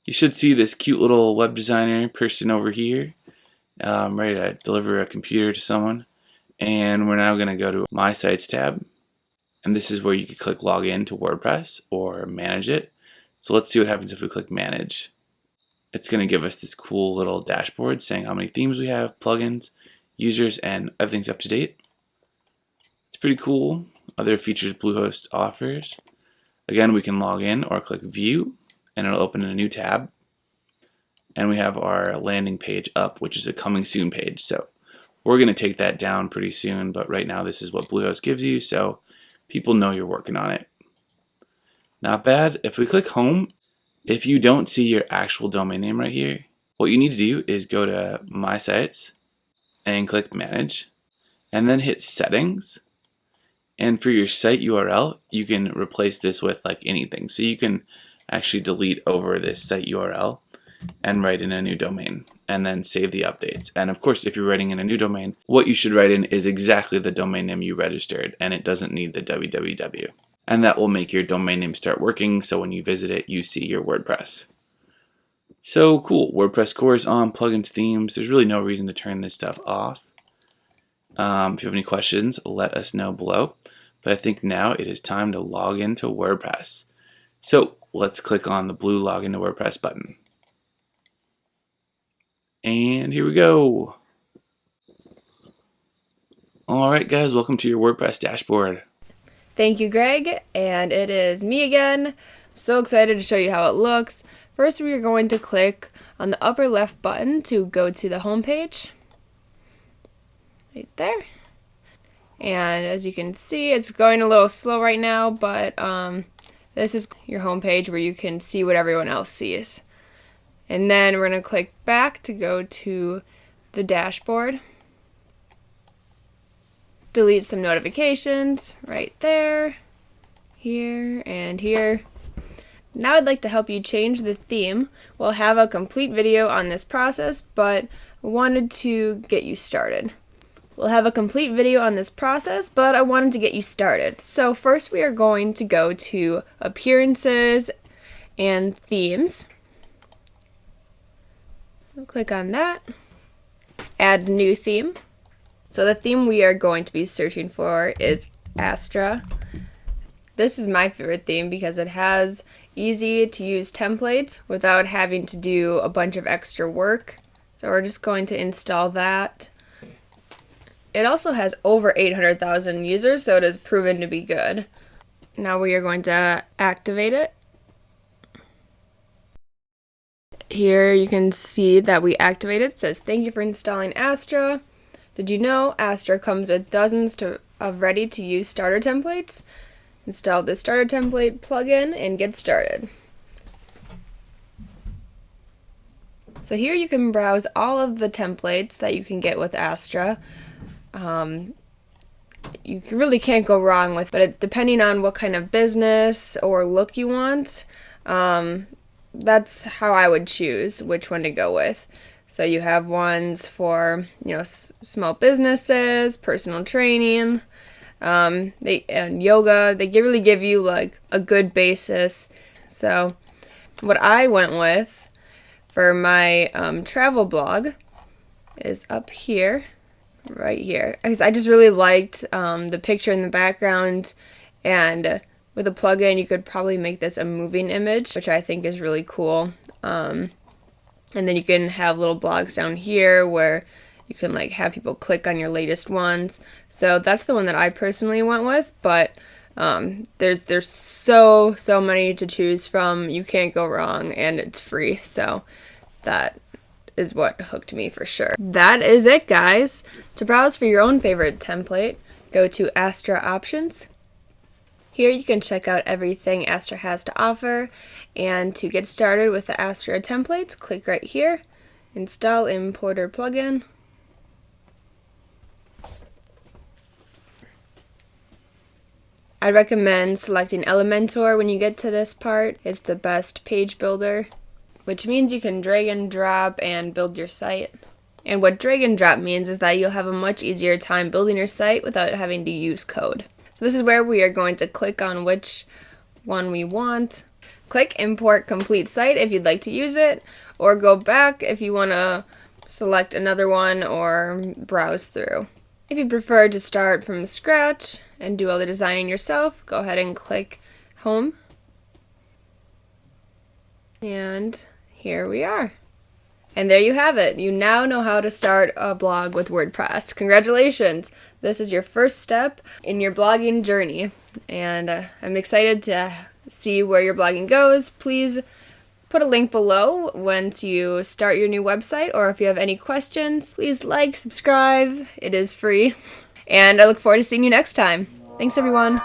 You should see this cute little web designer person over here, ready to deliver a computer to someone. And we're now going to go to My Sites tab. And this is where you can click log in to WordPress or manage it. So let's see what happens if we click manage. It's going to give us this cool little dashboard saying how many themes we have, plugins, users, and everything's up to date. It's pretty cool. Other features Bluehost offers. Again, we can log in or click view and it'll open in a new tab. And we have our landing page up, which is a coming soon page. So we're going to take that down pretty soon, but right now this is what Bluehost gives you, so people know you're working on it. Not bad. If we click home, if you don't see your actual domain name right here, what you need to do is go to My Sites and click manage and then hit settings. And for your site URL, you can replace this with like anything. So you can actually delete over this site URL and write in a new domain and then save the updates. And of course, if you're writing in a new domain, what you should write in is exactly the domain name you registered, and it doesn't need the www. And that will make your domain name start working, so when you visit it, you see your WordPress. So cool. WordPress core is on, plugins, themes. There's really no reason to turn this stuff off. If you have any questions, let us know below. But I think now it is time to log into WordPress. So let's click on the blue login to WordPress button. And here we go. Alright guys, welcome to your WordPress dashboard. Thank you, Greg, and it is me again. So excited to show you how it looks. First, we are going to click on the upper left button to go to the home page. Right there. And as you can see, it's going a little slow right now, but this is your home page where you can see what everyone else sees. And then we're going to click back to go to the dashboard. Delete some notifications right there, here, and here. Now I'd like to help you change the theme. We'll have a complete video on this process, but I wanted to get you started. We'll have a complete video on this process, but I wanted to get you started. So first we are going to go to Appearances and Themes. Click on that. Add new theme. So the theme we are going to be searching for is Astra. This is my favorite theme because it has easy to use templates without having to do a bunch of extra work. So we're just going to install that. It also has over 800,000 users, so it is proven to be good. Now we are going to activate it. Here you can see that we activated. It says, "Thank you for installing Astra. Did you know Astra comes with dozens of ready-to-use starter templates? Install the starter template plugin and get started." So here you can browse all of the templates that you can get with Astra. You really can't go wrong with, but depending on what kind of business or look you want, that's how I would choose which one to go with. So you have ones for, small businesses, personal training, and yoga. They really give you like a good basis. So what I went with for my travel blog is up here, right here. Because I just really liked the picture in the background, and with a plugin you could probably make this a moving image, which I think is really cool. And then you can have little blogs down here where you can like have people click on your latest ones. So that's the one that I personally went with, but there's so many to choose from. You can't go wrong, and it's free. So that is what hooked me for sure. That is it, guys. To browse for your own favorite template, go to Astra Options. Here you can check out everything Astra has to offer, and to get started with the Astra templates, click right here, Install Importer Plugin. I recommend selecting Elementor when you get to this part. It's the best page builder, which means you can drag and drop and build your site. And what drag and drop means is that you'll have a much easier time building your site without having to use code. So this is where we are going to click on which one we want. Click Import Complete Site if you'd like to use it, or go back if you want to select another one or browse through. If you prefer to start from scratch and do all the designing yourself, go ahead and click Home. And here we are. And there you have it. You now know how to start a blog with WordPress. Congratulations! This is your first step in your blogging journey. And I'm excited to see where your blogging goes. Please put a link below once you start your new website, or if you have any questions, please like, subscribe. It is free. And I look forward to seeing you next time. Thanks, everyone.